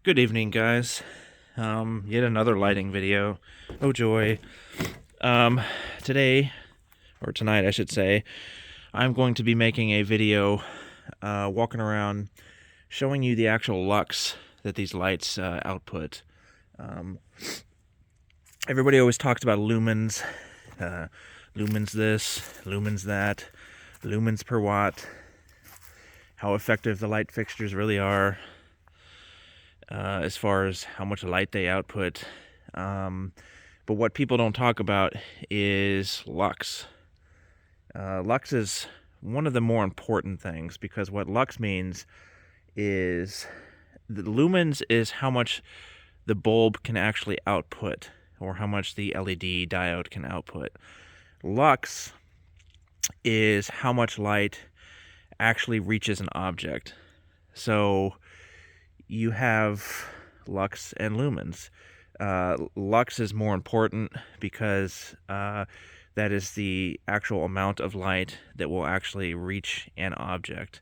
Good evening, guys. Yet another lighting video. Oh joy. Today, or tonight I should say, I'm going to be making a video walking around showing you the actual lux that these lights output. Everybody always talks about lumens, lumens this, lumens that, lumens per watt, how effective the light fixtures really are. As far as how much light they output. But what people don't talk about is lux. Lux is one of the more important things, because what lux means is the lumens is how much the bulb can actually output, or how much the LED diode can output. Lux is how much light actually reaches an object. So you have lux and lumens. Lux is more important because that is the actual amount of light that will actually reach an object,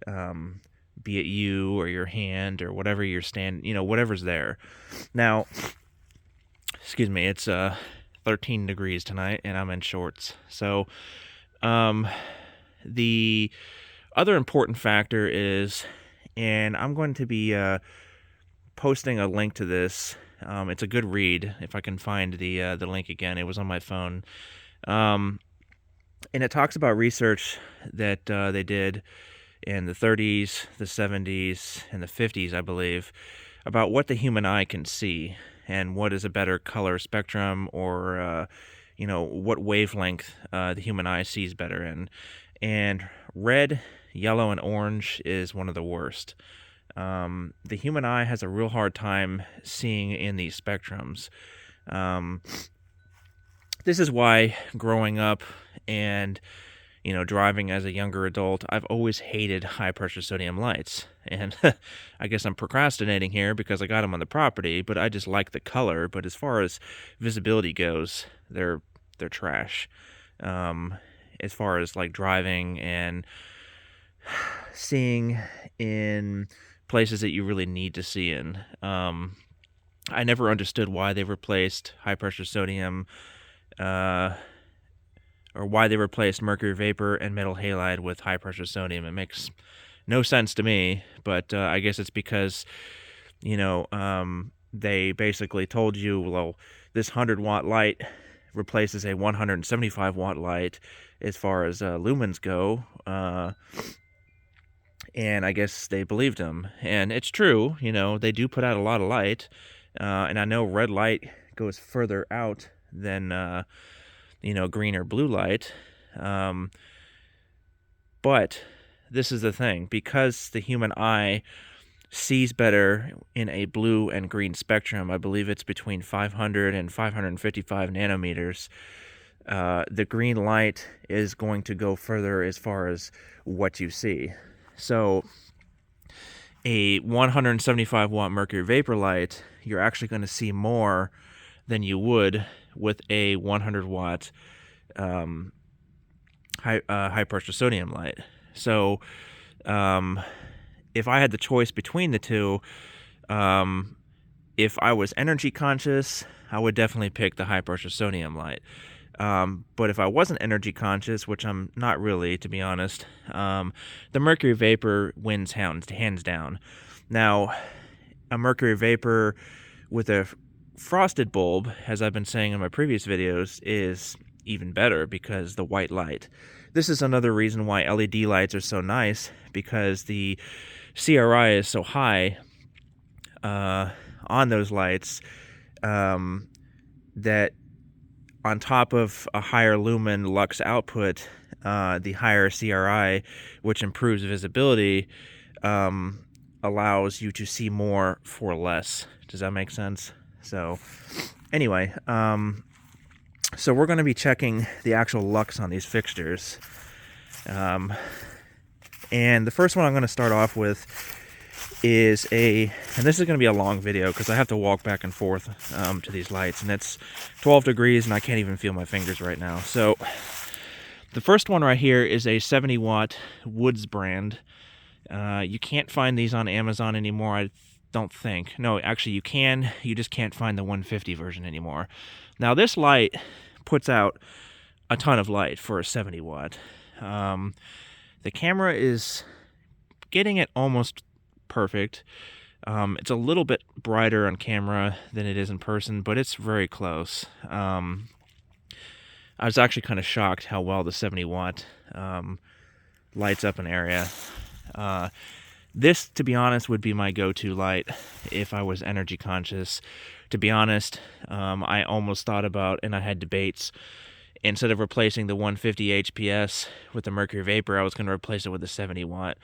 be it you or your hand or whatever you're whatever's there. Now, excuse me, it's 13 degrees tonight and I'm in shorts. So the other important factor is, and I'm going to be posting a link to this. It's a good read, if I can find the link again. It was on my phone. And it talks about research that they did in the 30s, the 70s, and the 50s, I believe, about what the human eye can see and what is a better color spectrum, or what wavelength the human eye sees better in. And red, yellow, and orange is one of the worst. The human eye has a real hard time seeing in these spectrums. This is why growing up and driving as a younger adult, I've always hated high pressure sodium lights. And I guess I'm procrastinating here because I got them on the property, but I just like the color. But as far as visibility goes, they're trash. As far as like driving and seeing in places that you really need to see in. I never understood why they replaced high pressure sodium, or why they replaced mercury vapor and metal halide with high pressure sodium. It makes no sense to me, but I guess it's because, they basically told you, well, this 100-watt light replaces a 175-watt light as far as lumens go. And I guess they believed him. And it's true, they do put out a lot of light. And I know red light goes further out than, green or blue light. But this is the thing. Because the human eye sees better in a blue and green spectrum, I believe it's between 500 and 555 nanometers, the green light is going to go further as far as what you see. So a 175-watt mercury vapor light, you're actually going to see more than you would with a 100-watt high-pressure sodium light. So if I had the choice between the two, if I was energy conscious, I would definitely pick the high-pressure sodium light. But if I wasn't energy conscious, which I'm not really, to be honest, the mercury vapor wins hands down. Now, a mercury vapor with a frosted bulb, as I've been saying in my previous videos, is even better because the white light. This is another reason why LED lights are so nice, because the CRI is so high on those lights that on top of a higher lumen lux output, the higher CRI, which improves visibility, allows you to see more for less. Does that make sense? So anyway, so we're going to be checking the actual lux on these fixtures. And the first one I'm going to start off with is and this is going to be a long video because I have to walk back and forth to these lights, and it's 12 degrees and I can't even feel my fingers right now. So the first one right here is a 70-watt Woods brand. You can't find these on Amazon anymore. I don't think. No, actually you can. You just can't find the 150 version anymore. Now this light puts out a ton of light for a 70 watt. The camera is getting it almost perfect. It's a little bit brighter on camera than it is in person, but it's very close. I was actually kind of shocked how well the 70 watt lights up an area. This, to be honest, would be my go-to light if I was energy conscious. To be honest, I almost thought about, and I had debates, instead of replacing the 150 HPS with the Mercury Vapor, I was going to replace it with the 70 watt.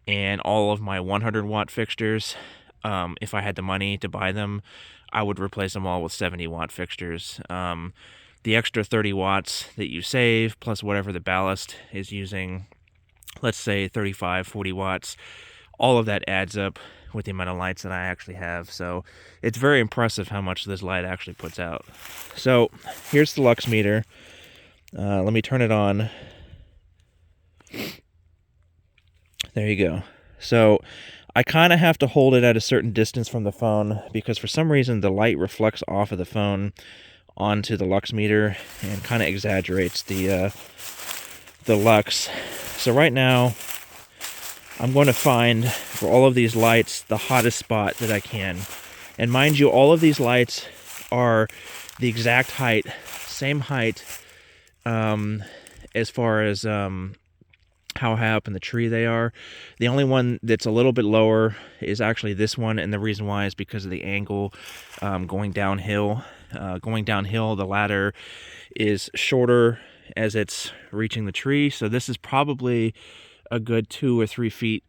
And all of my 100 watt fixtures, if I had the money to buy them, I would replace them all with 70 watt fixtures. The extra 30 watts that you save, plus whatever the ballast is using, let's say 35, 40 watts, all of that adds up with the amount of lights that I actually have. So it's very impressive how much this light actually puts out. So here's the lux meter. Let me turn it on. There you go. So I kind of have to hold it at a certain distance from the phone because for some reason the light reflects off of the phone onto the lux meter and kind of exaggerates the lux. So right now I'm going to find for all of these lights the hottest spot that I can. And mind you, all of these lights are the exact height, same height, as far as how high up in the tree they are. The only one that's a little bit lower is actually this one, and the reason why is because of the angle going downhill. The ladder is shorter as it's reaching the tree, so this is probably a good 2 or 3 feet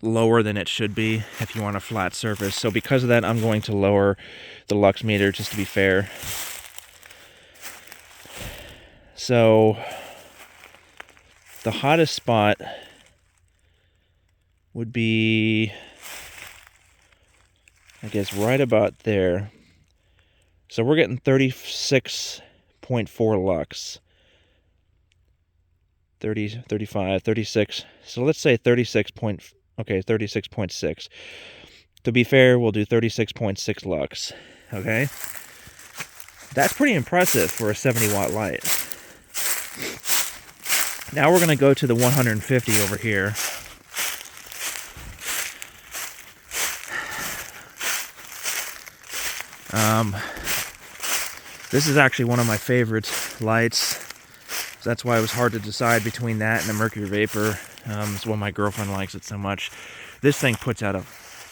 lower than it should be if you want a flat surface. So because of that, I'm going to lower the lux meter just to be fair. So the hottest spot would be, I guess, right about there. So we're getting 36.4 lux. 30, 35, 36. So let's say 36.6. To be fair, we'll do 36.6 lux. Okay? That's pretty impressive for a 70 watt light. Now we're going to go to the 150 over here. This is actually one of my favorite lights. So that's why it was hard to decide between that and the Mercury Vapor. It's why my girlfriend likes it so much. This thing puts out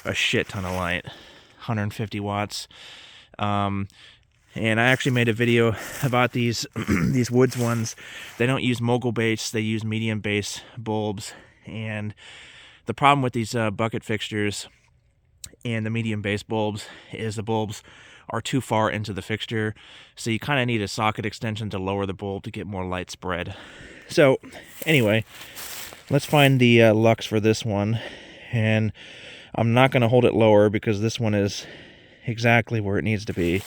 a shit ton of light, 150 watts. And I actually made a video about these these Woods ones. They don't use mogul base, they use medium base bulbs. And the problem with these bucket fixtures and the medium base bulbs is the bulbs are too far into the fixture, so you kind of need a socket extension to lower the bulb to get more light spread. So anyway, let's find the lux for this one, and I'm not going to hold it lower because this one is exactly where it needs to be.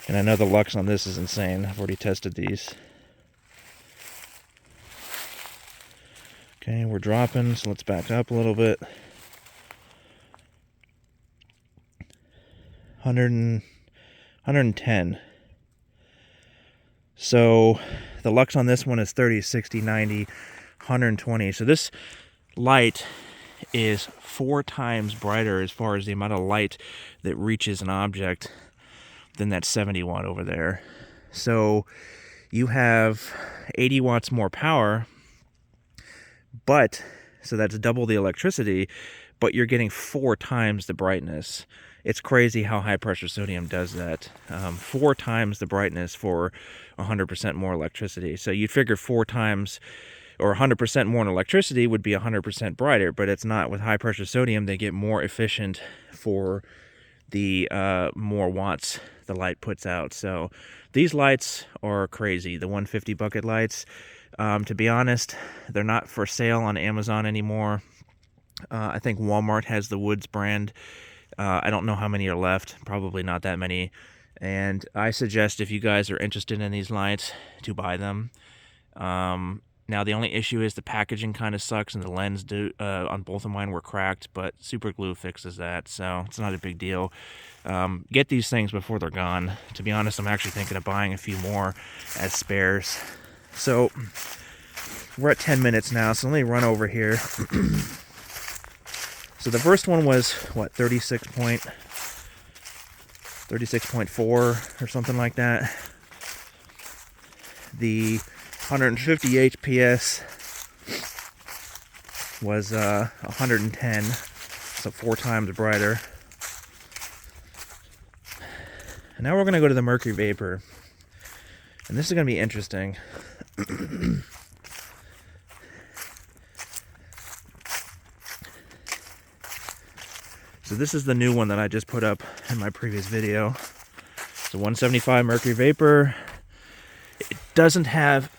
And I know the lux on this is insane. I've already tested these. Okay, we're dropping, so let's back up a little bit. 110. So the lux on this one is 30, 60, 90, 120. So this light is 4 times brighter as far as the amount of light that reaches an object than that 70 watt over there. So you have 80 watts more power, but so that's double the electricity, but you're getting 4 times the brightness. It's crazy how high pressure sodium does that. 4 times the brightness for 100% more electricity. So you'd figure 4 times or 100% more in electricity would be 100% brighter, but it's not. With high pressure sodium, they get more efficient for the more watts the light puts out. So these lights are crazy. The 150 bucket lights, to be honest, they're not for sale on Amazon anymore. I think Walmart has the Woods brand. I don't know how many are left, probably not that many. And I suggest if you guys are interested in these lights to buy them. Now Now the only issue is the packaging kind of sucks, and the lens on both of mine were cracked, but super glue fixes that, so it's not a big deal. Get these things before they're gone. To be honest, I'm actually thinking of buying a few more as spares. So we're at 10 minutes now, so let me run over here. So the first one was, what, 36.4 or something like that. The 150 HPS was 110, so 4 times brighter. And now we're going to go to the Mercury Vapor. And this is going to be interesting. So this is the new one that I just put up in my previous video. It's a 175 Mercury Vapor. It doesn't have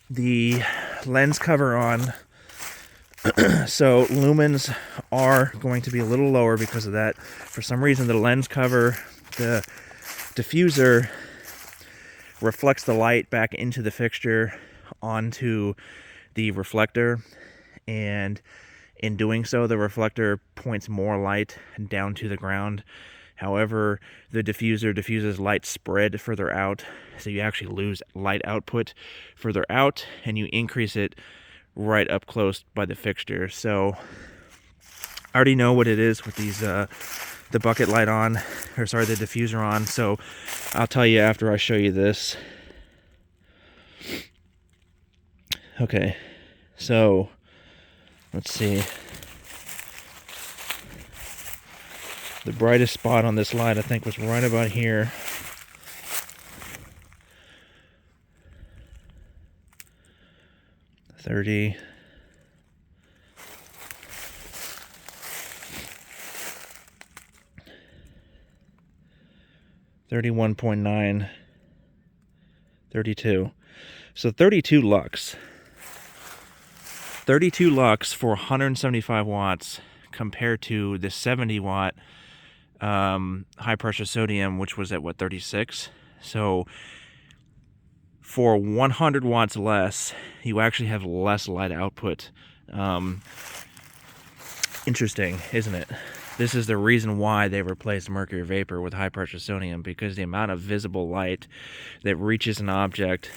the lens cover on, so lumens are going to be a little lower because of that. For some reason, the lens cover, the diffuser, reflects the light back into the fixture onto the reflector, and in doing so, the reflector points more light down to the ground. However, the diffuser diffuses light spread further out, so you actually lose light output further out, and you increase it right up close by the fixture. So I already know what it is with these the bucket light on, or sorry, the diffuser on, so I'll tell you after I show you this. Okay, so let's see. The brightest spot on this light, I think, was right about here. $30. $31.9. $32. So 32 lux. 32 lux for 175 watts compared to the 70 watt high pressure sodium, which was at what, 36. So for 100 watts less, you actually have less light output. Interesting, isn't it? This is the reason why they replaced Mercury Vapor with high pressure sodium, because the amount of visible light that reaches an object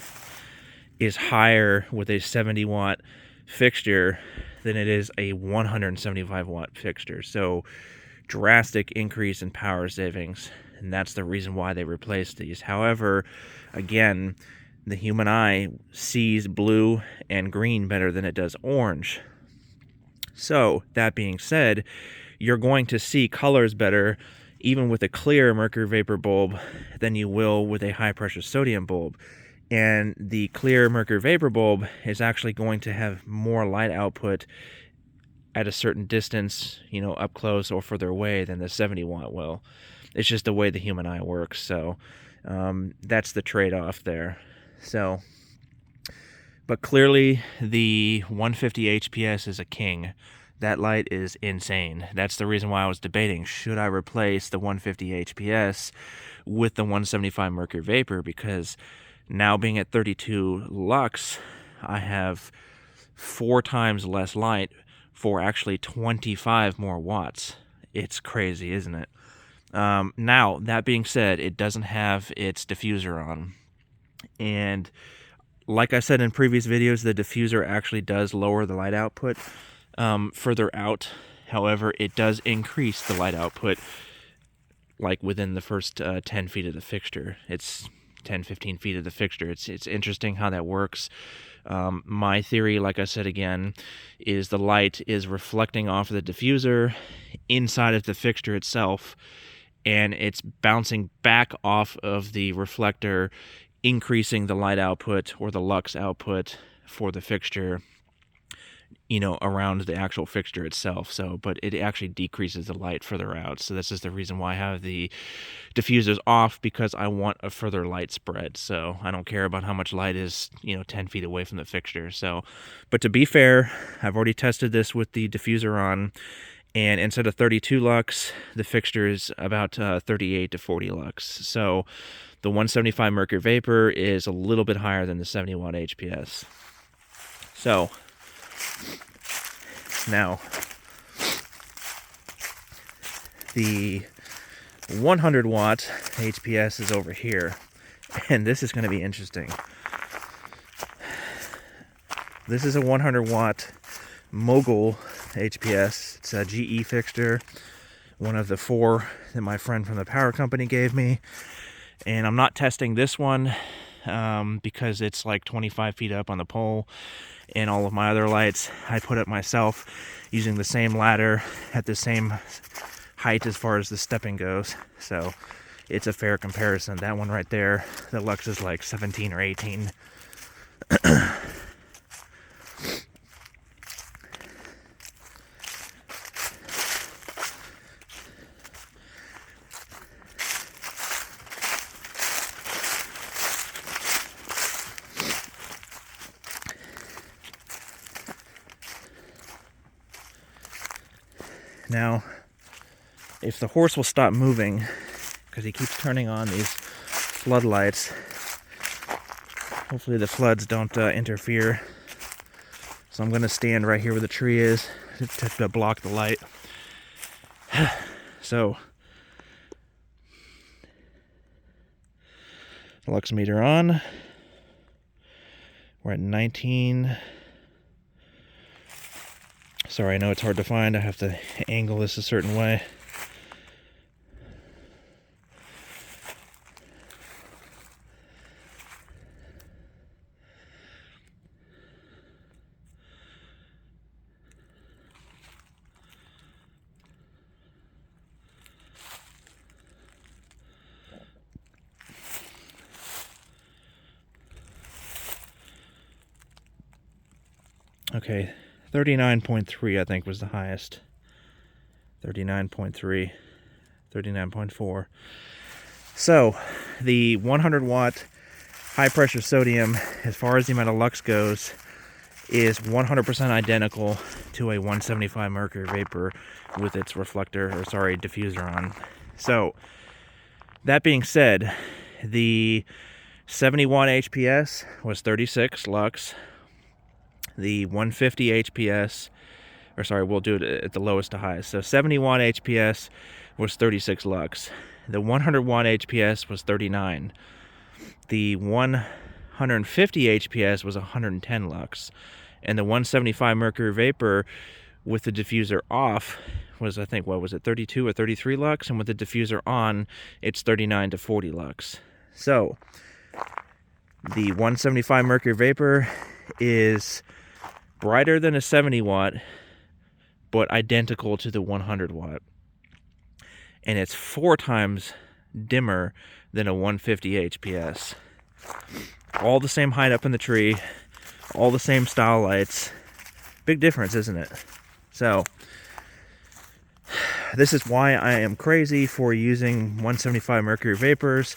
is higher with a 70 watt fixture than it is a 175 watt fixture. So drastic increase in power savings, and that's the reason why they replaced these. However, again, the human eye sees blue and green better than it does orange. So that being said, you're going to see colors better even with a clear Mercury Vapor bulb than you will with a high pressure sodium bulb. And the clear Mercury Vapor bulb is actually going to have more light output at a certain distance, you know, up close or further away, than the 70 watt will. It's just the way the human eye works. So that's the trade-off there. So, but clearly the 150 HPS is a king. That light is insane. That's the reason why I was debating, should I replace the 150 HPS with the 175 Mercury Vapor, because now being at 32 lux, I have 4 times less light for actually 25 more watts. It's crazy, isn't it? Now, that being said, it doesn't have its diffuser on. And like I said in previous videos, the diffuser actually does lower the light output further out. However, it does increase the light output like within the first 10 feet of the fixture. It's 10-15 feet of the fixture. It's interesting how that works. My theory, like I said again, is the light is reflecting off of the diffuser inside of the fixture itself, and it's bouncing back off of the reflector, increasing the light output or the lux output for the fixture, you know, around the actual fixture itself. So, but it actually decreases the light further out. So this is the reason why I have the diffusers off, because I want a further light spread. So I don't care about how much light is, you know, 10 feet away from the fixture. So, but to be fair, I've already tested this with the diffuser on, and instead of 32 lux, the fixture is about 38 to 40 lux. So The 175 Mercury Vapor is a little bit higher than the 70 watt HPS. So, now, the 100 watt HPS is over here, and this is going to be interesting. This is a 100 watt Mogul HPS. It's a GE fixture, one of the 4 that my friend from the power company gave me. And I'm not testing this one because it's like 25 feet up on the pole, and all of my other lights I put up myself using the same ladder at the same height as far as the stepping goes. So it's a fair comparison. That one right there, the lux is like 17 or 18. Now, if the horse will stop moving, because he keeps turning on these floodlights, hopefully the floods don't interfere. So I'm going to stand right here where the tree is to block the light. So, lux meter on. We're at 19. Sorry, I know it's hard to find. I have to angle this a certain way. Okay, 39.3 I think was the highest. 39.3, 39.4. So, the 100 watt high pressure sodium, as far as the amount of lux goes, is 100% identical to a 175 Mercury Vapor with its diffuser on. So, that being said, the 70 watt HPS was 36 lux. The 150 HPS, we'll do it at the lowest to highest. So 70 watt HPS was 36 lux. The 100 watt HPS was 39. The 150 HPS was 110 lux. And the 175 Mercury Vapor with the diffuser off was, I think, 32 or 33 lux? And with the diffuser on, it's 39 to 40 lux. So, the 175 Mercury Vapor is brighter than a 70 watt, but identical to the 100 watt. And it's 4 times dimmer than a 150 HPS. All the same height up in the tree, all the same style lights. Big difference, isn't it? So, this is why I am crazy for using 175 Mercury Vapors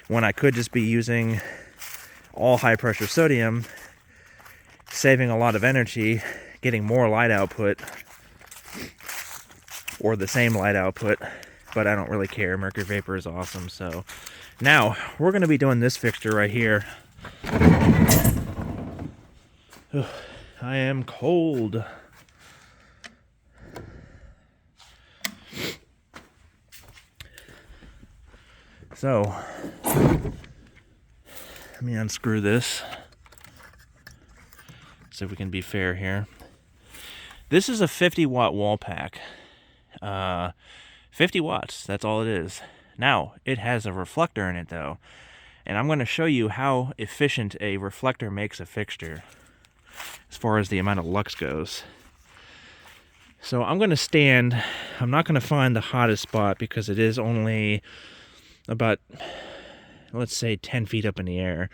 when I could just be using all high pressure sodium, saving a lot of energy, getting more light output, or the same light output, but I don't really care. Mercury Vapor is awesome. So now we're going to be doing this fixture right here. I am cold. So let me unscrew this. See if we can be fair here. This is a 50 watt wall pack. 50 watts, that's all it is. Now, it has a reflector in it though. And I'm going to show you how efficient a reflector makes a fixture as far as the amount of lux goes. So I'm going to stand. I'm not going to find the hottest spot because it is only about, let's say, 10 feet up in the air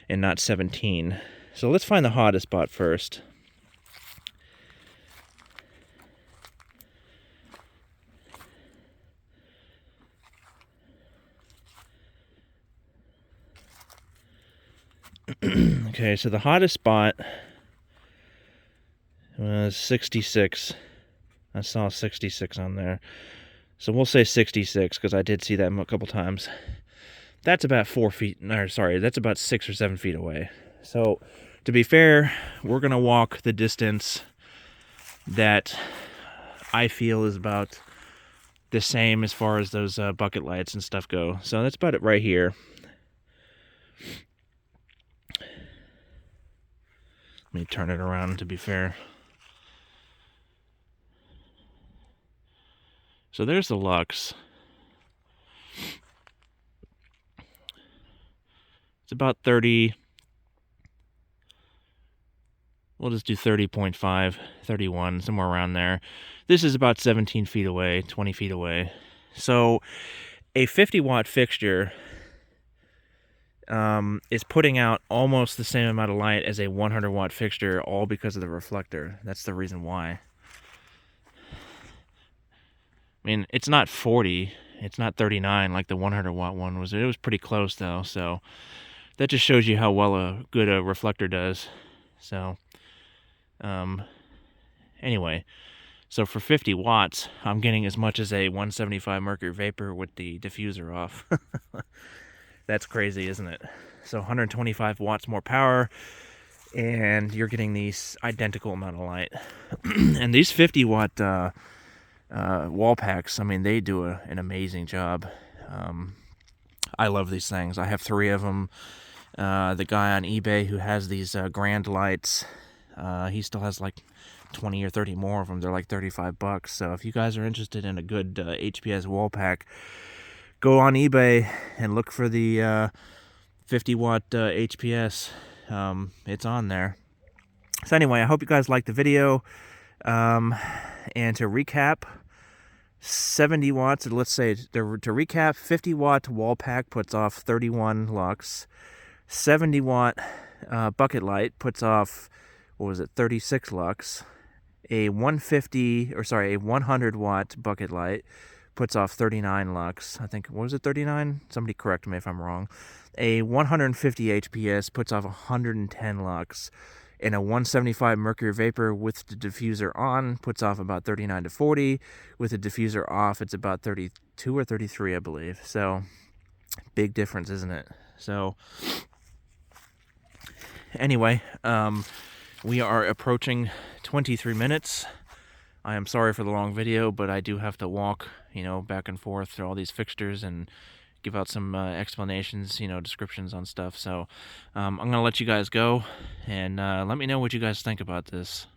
and not 17. So let's find the hottest spot first. Okay, so the hottest spot was 66. I saw 66 on there. So we'll say 66 because I did see that a couple times. that's about 4 feet, or sorry, that's about 6 or 7 feet away. So to be fair, we're gonna walk the distance that I feel is about the same as far as those bucket lights and stuff go. So that's about it right here. Let me turn it around to be fair. So there's the Lux. It's about 30. We'll just do 30.5, 31, somewhere around there. This is about 17 feet away, 20 feet away. So a 50 watt fixture is putting out almost the same amount of light as a 100 watt fixture, all because of the reflector. That's the reason why. I mean, it's not 40, it's not 39 like the 100 watt one was. It was pretty close though, so that just shows you how well a good reflector does. So, anyway, so for 50 watts, I'm getting as much as a 175 Mercury Vapor with the diffuser off. That's crazy, isn't it? So 125 watts more power, and you're getting these identical amount of light. And these 50 watt wall packs, I mean, they do an amazing job. I love these things. I have 3 of them. The guy on eBay who has these grand lights, he still has like 20 or 30 more of them. They're like $35. So if you guys are interested in a good HPS wall pack, go on eBay and look for the 50 watt HPS. It's on there. So anyway, I hope you guys liked the video. And to recap, 70 watts, let's say, to recap, 50 watt wall pack puts off 31 lux. 70 watt bucket light puts off, what was it, 36 lux. A 100 watt bucket light puts off 39 lux. I think, what was it, 39? Somebody correct me if I'm wrong. A 150 HPS puts off 110 lux. And a 175 Mercury Vapor with the diffuser on puts off about 39 to 40. With the diffuser off, it's about 32 or 33, I believe. So, big difference, isn't it? So, anyway, we are approaching 23 minutes. I am sorry for the long video, but I do have to walk, back and forth through all these fixtures and give out some explanations, descriptions on stuff. So I'm going to let you guys go, and let me know what you guys think about this.